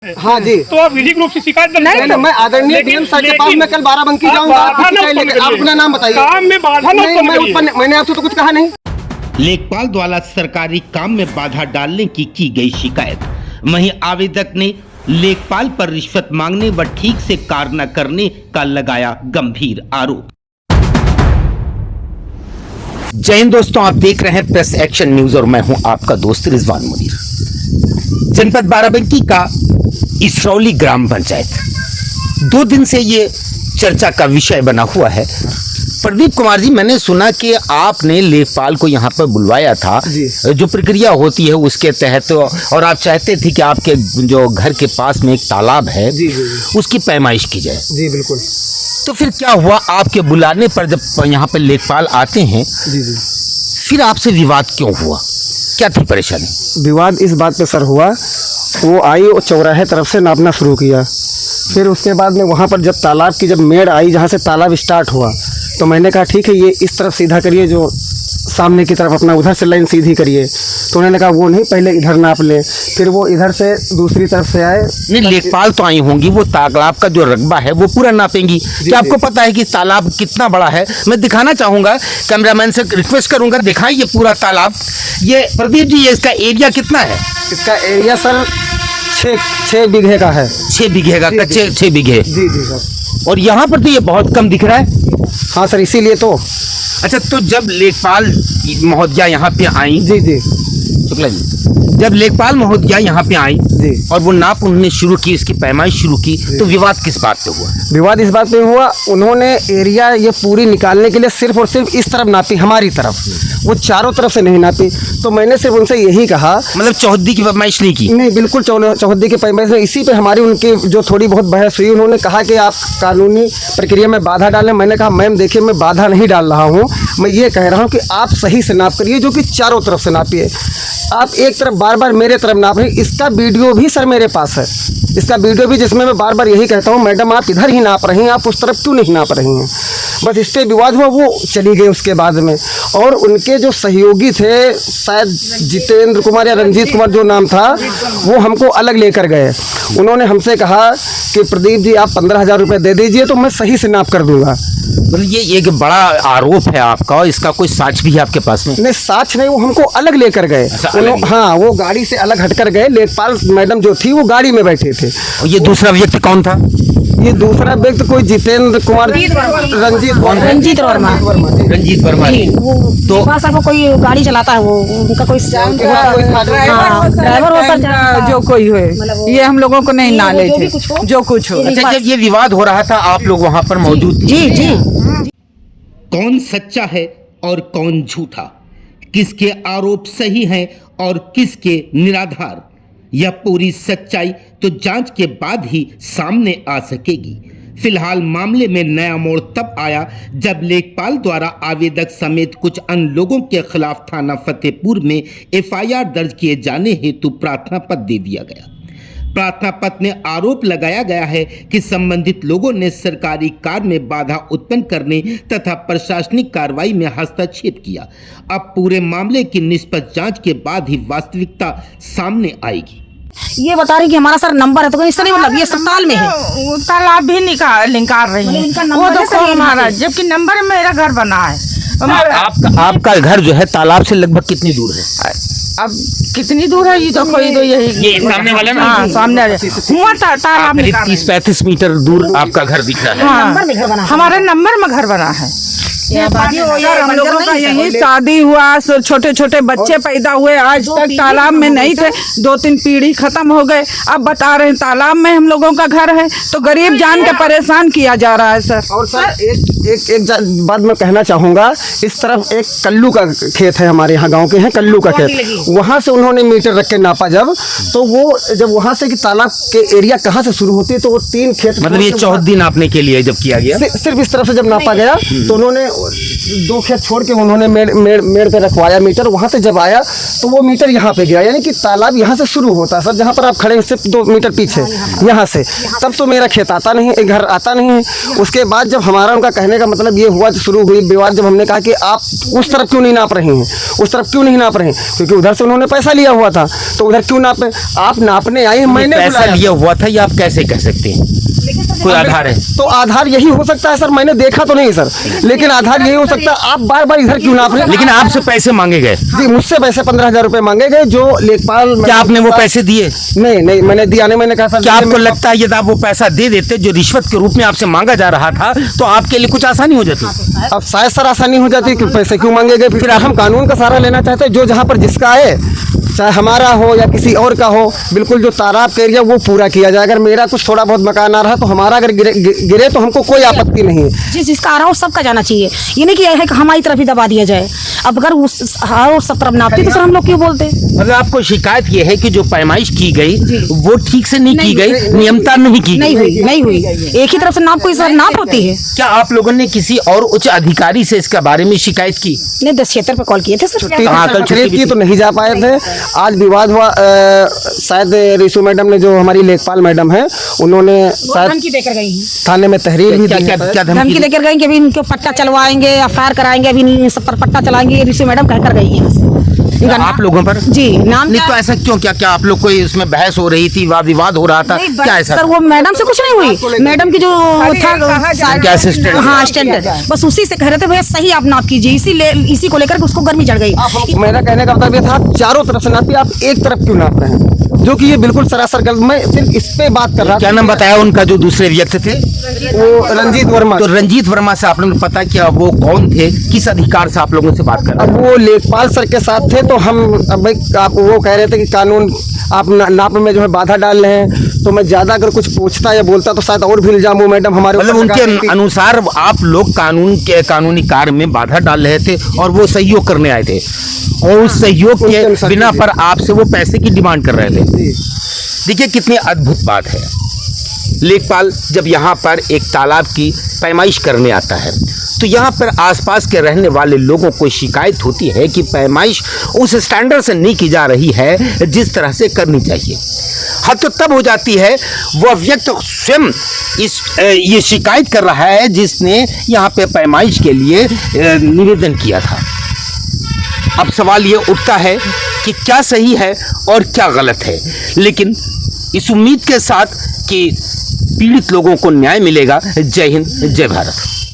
है। हाँ जी, तो आप विधिक रूप से शिकायत नहीं, मैं आदरणीय डीएम सर के पास मैं कल बाराबंकी जाऊंगा। आप अपना नाम बताइए। काम में बाधा न उत्पन्न करिए। मैंने आपसे तो कुछ कहा नहीं। लेखपाल द्वारा सरकारी काम में बाधा डालने की गई शिकायत। वहीं आवेदक ने लेखपाल पर रिश्वत मांगने व ठीक से कार्य न करने का लगाया गंभीर आरोप। जय हिंद दोस्तों, आप देख रहे हैं प्रेस एक्शन न्यूज और मैं हूं आपका दोस्त रिजवान मुनीर। जनपद बाराबंकी का इसरौली ग्राम पंचायत 2 दिन से ये चर्चा का विषय बना हुआ है। प्रदीप कुमार जी, मैंने सुना कि आपने लेखपाल को यहाँ पर बुलवाया था, जो प्रक्रिया होती है उसके तहत, और आप चाहते थे कि आपके जो घर के पास में एक तालाब है उसकी पैमाइश की जाए। जी बिल्कुल। तो फिर क्या हुआ, आपके बुलाने पर जब यहाँ पर लेखपाल आते हैं फिर आपसे विवाद क्यों हुआ, क्या थी परेशानी? विवाद इस बात पे सर हुआ, वो आई और चौराहे तरफ से नापना शुरू किया। फिर उसके बाद में वहाँ पर जब तालाब की जब मेड़ आई, जहाँ से तालाब स्टार्ट हुआ, तो मैंने कहा ठीक है ये इस तरफ सीधा करिए, जो सामने की तरफ अपना उधर से लाइन सीधी करिए। तो उन्होंने कहा वो नहीं, पहले इधर नाप ले। फिर वो इधर से दूसरी तरफ से आए। नहीं, लेखपाल तो आई होंगी, वो तालाब का जो रकबा है वो पूरा नापेंगी। क्या आपको पता है कि तालाब कितना बड़ा है? मैं दिखाना चाहूंगा, कैमरामैन से रिक्वेस्ट करूंगा दिखाइए पूरा तालाब। ये प्रदीप जी, ये इसका एरिया कितना है? इसका एरिया सर 6 बीघे का है। 6 बीघे का, कच्चे 6 बीघे। जी जी सर। और यहाँ पर तो ये बहुत कम दिख रहा है। हाँ सर, इसीलिए तो। अच्छा, तो जब लेखपाल महोदया यहाँ पे आई, जी जी शुक्ला जी, जब लेखपाल महोदया यहाँ पे आई और वो नाप उन्होंने शुरू की, इसकी पैमाइश शुरू की, तो विवाद किस बात पे हुआ? विवाद इस बात पे हुआ, उन्होंने एरिया ये पूरी निकालने के लिए सिर्फ और सिर्फ इस तरफ नापी, हमारी तरफ, वो चारों तरफ से नहीं नापी। तो मैंने सिर्फ उनसे यही कहा, मतलब चौहद्दी की पैमाइश नहीं की? नहीं, बिल्कुल चौहद्दी की पैमाइश में। इसी पे हमारी उनकी जो थोड़ी बहुत बहस हुई, उन्होंने कहा कि आप कानूनी प्रक्रिया में बाधा डालें। मैंने कहा मैम देखिए, मैं बाधा नहीं डाल रहा हूँ, मैं ये कह रहा हूँ कि आप सही से नाप करिए, जो कि चारों तरफ से नापिए। आप एक तरफ बार बार मेरे तरफ नाप रहे। इसका वीडियो भी सर मेरे पास है, इसका वीडियो भी, जिसमें मैं बार बार यही कहता हूँ मैडम आप इधर ही नाप रही हैं, आप उस तरफ क्यों नहीं नाप रही हैं। बस इस पर विवाद हुआ, वो चली गई उसके बाद में। और उनके जो सहयोगी थे, शायद जितेंद्र कुमार या रंजीत कुमार जो नाम था, वो हमको अलग लेकर गए। उन्होंने हमसे कहा कि प्रदीप जी आप 15,000 रुपये दे दीजिए तो मैं सही से नाप कर दूंगा। मतलब ये एक बड़ा आरोप है आपका, और इसका कोई साक्ष्य भी है आपके पास में? नहीं, साक्ष्य नहीं, वो हमको अलग लेकर गए। हाँ, वो गाड़ी से अलग हटकर गए। लेखपाल मैडम जो थी वो गाड़ी में बैठे थे। और ये दूसरा व्यक्ति कौन था? ये दूसरा व्यक्ति कोई जितेंद्र कुमार, रंजीत वर्मा जी। तो वो कोई गाड़ी चलाता है, वो उनका कोई ड्राइवर हो सकता, जो कोई हो, ये हम लोगों को नहीं नॉलेज है, जो कुछ हो। अच्छा, जब ये विवाद हो रहा था आप लोग वहां पर मौजूद थे? जी जी। कौन सच्चा है और कौन झूठा, किसके आरोप सही हैं और किसके निराधार, यह पूरी सच्चाई तो जांच के बाद ही सामने आ सकेगी। फिलहाल मामले में नया मोड़ तब आया जब लेखपाल द्वारा आवेदक समेत कुछ अन्य लोगों के खिलाफ थाना फतेहपुर में एफआईआर दर्ज किए जाने हेतु प्रार्थना पत्र दे दिया गया। प्रार्थना पत्र में आरोप लगाया गया है कि संबंधित लोगों ने सरकारी कार्य में बाधा उत्पन्न करने तथा प्रशासनिक कार्रवाई में हस्तक्षेप किया। अब पूरे मामले की निष्पक्ष जांच के बाद ही वास्तविकता सामने आएगी। ये बता रही कि हमारा सर नंबर है, तो इससे नहीं मतलब ये अस्पताल में है, तालाब भी निकाल रही है, वो देखो हमारा, जबकि नंबर मेरा घर बना है। आपका घर जो है तालाब से लगभग कितनी दूर है? अब कितनी दूर है? ये देखो, ये सामने वाला ना? हाँ, सामने हुआ तालाब 30-35 मीटर दूर आपका घर दिख रहा है। हाँ, हमारे नंबर में घर बना है। हम लोगों का यही शादी हुआ, छोटे छोटे बच्चे पैदा हुए, आज तक तालाब में नहीं थे, 2-3 पीढ़ी खत्म हो गए। अब बता रहे हैं तालाब में हम लोगों का घर है, तो गरीब जान के परेशान किया जा रहा है सर। और सर एक बात मैं कहना चाहूँगा, इस तरफ एक कल्लू का खेत है, हमारे यहाँ गाँव के हैं कल्लू का खेत, वहाँ से उन्होंने मीटर रख के नापा जब, तो वो जब वहाँ से कि तालाब के एरिया कहाँ से शुरू होती है, तो वो 3 खेत, मतलब ये चौहद्दी नापने के लिए जब किया गया, सिर्फ इस तरफ से जब नापा गया, तो उन्होंने 2 खेत छोड़ के उन्होंने मेड़ पे रखवाया मीटर। वहाँ से जब आया तो वो मीटर यहाँ पे गया, यानी कि तालाब यहाँ से शुरू होता है सर, जहाँ पर आप खड़े हैं सिर्फ 2 मीटर पीछे यहाँ से, तब तो मेरा खेत आता नहीं है, घर आता नहीं है। उसके बाद जब हमारा उनका कहने का मतलब ये हुआ, शुरू हुई विवाद, जब हमने कहा कि आप उस तरफ क्यों नहीं नाप रहे हैं, उस तरफ क्यों नहीं नाप रहे हैं, क्योंकि उधर से उन्होंने पैसा लिया हुआ था, तो उधर क्यों नापे, आप नापने आए, मैंने पैसा लिया हुआ था, ये आप कैसे कह सकते हैं? कोई आधार है? तो आधार यही हो सकता है सर, मैंने देखा तो नहीं सर, लेकिन आधार यही हो सकता है। आप बार बार इधर क्यों नाप रहे हैं? लेकिन आपसे पैसे मांगे गए? जी, मुझसे पैसे 15,000 रुपए मांगे गए, जो लेखपाल। क्या आपने वो पैसे दिए? नहीं, मैंने दिया नहीं। मैंने कहा सर, क्या आपको लगता है यदि आप वो पैसा दे देते जो रिश्वत के रूप में आपसे मांगा जा रहा था, तो आपके लिए कुछ आसानी हो जाती? अब शायद सर आसानी हो जाती कि पैसे क्यों मांगे गए। फिर हम कानून का सहारा लेना चाहते हैं, जो जहाँ पर जिसका है, चाहे हमारा हो या किसी और का हो, बिल्कुल जो तालाब का एरिया वो पूरा किया जाए। अगर मेरा कुछ थोड़ा बहुत मकान आ रहा है तो हमारा अगर गिरे तो हमको कोई आपत्ति नहीं है। जिसका आ रहा हो सबका जाना चाहिए, ये नहीं कि है कि हमारी तरफ ही दबा दिया जाए। अब अगर उस सब तरफ नापती तो सर हम लोग क्यों बोलते? मतलब आपको शिकायत ये है कि जो पैमाइश की गई वो ठीक से नहीं की गई, नियमता नहीं की गई? नहीं हुई। एक ही तरफ से नाप कोई सर नाप होती है? क्या आप लोगों ने किसी और उच्च अधिकारी से इसके बारे में शिकायत की? नहीं, 10 क्षेत्र पे कॉल किए थे सर। कल छुट्टी की तो नहीं जा पाए थे। आज विवाद हुआ, शायद रिशु मैडम ने, जो हमारी लेखपाल मैडम है, उन्होंने शायद धमकी देकर गई हैं। थाने में तहरीर भी दी है। क्या धमकी देकर गई कि अभी इनको पट्टा चलवाएंगे, एफआईआर कराएंगे, अभी सब पर पट्टा चलाएंगे, रिशु मैडम कहकर गई है। आप लोगों पर? जी, नाम नहीं तो ऐसा क्यों? क्या आप लोग कोई उसमें बहस हो रही थी, वाद विवाद हो रहा था? क्या ऐसा? सर वो मैडम से कुछ नहीं हुई, मैडम की जो था क्या असिस्टेंट? हाँ, असिस्टेंट, बस उसी से कह रहे थे भैया सही आप नाप कीजिए, इसी को लेकर उसको गर्मी चढ़ गई। मेरा कहने का मतलब ये था, आप चारों तरफ से नापिए, आप एक तरफ क्यों नाप रहे हैं, जो कि ये बिल्कुल सरासर गलत। मैं सिर्फ इस पे बात कर रहा था। क्या नाम बताया उनका जो दूसरे व्यक्ति थे? वो रंजीत वर्मा। तो रंजीत वर्मा से आप लोगों को पता क्या वो कौन थे, किस अधिकार से आप लोगों से बात कर रहे? अब वो लेखपाल सर के साथ थे, तो हम अब आप वो कह रहे थे कि कानून आप नाप में जो है बाधा डाल रहे हैं, तो मैं ज्यादा अगर कुछ पूछता या बोलता तो शायद और भी इल्जाम वो मैडम हमारे मतलब उनके अनुसार आप लोग कानूनी कार्य में बाधा डाल रहे थे और वो सहयोग करने आए थे, और उस सहयोग के बिना पर आपसे वो पैसे की डिमांड कर रहे थे। देखिए कितनी अद्भुत बात है। लेखपाल जब यहाँ पर एक तालाब की पैमाइश करने आता है तो यहाँ पर आसपास के रहने वाले लोगों को शिकायत होती है कि पैमाइश उस स्टैंडर्ड से नहीं की जा रही है जिस तरह से करनी चाहिए। हद तो तब हो जाती है वह व्यक्ति स्वयं ये शिकायत कर रहा है जिसने यहाँ पे पैमाइश के लिए निवेदन किया था। अब सवाल ये उठता है कि क्या सही है और क्या गलत है, लेकिन इस उम्मीद के साथ कि पीड़ित लोगों को न्याय मिलेगा। जय हिंद, जय भारत।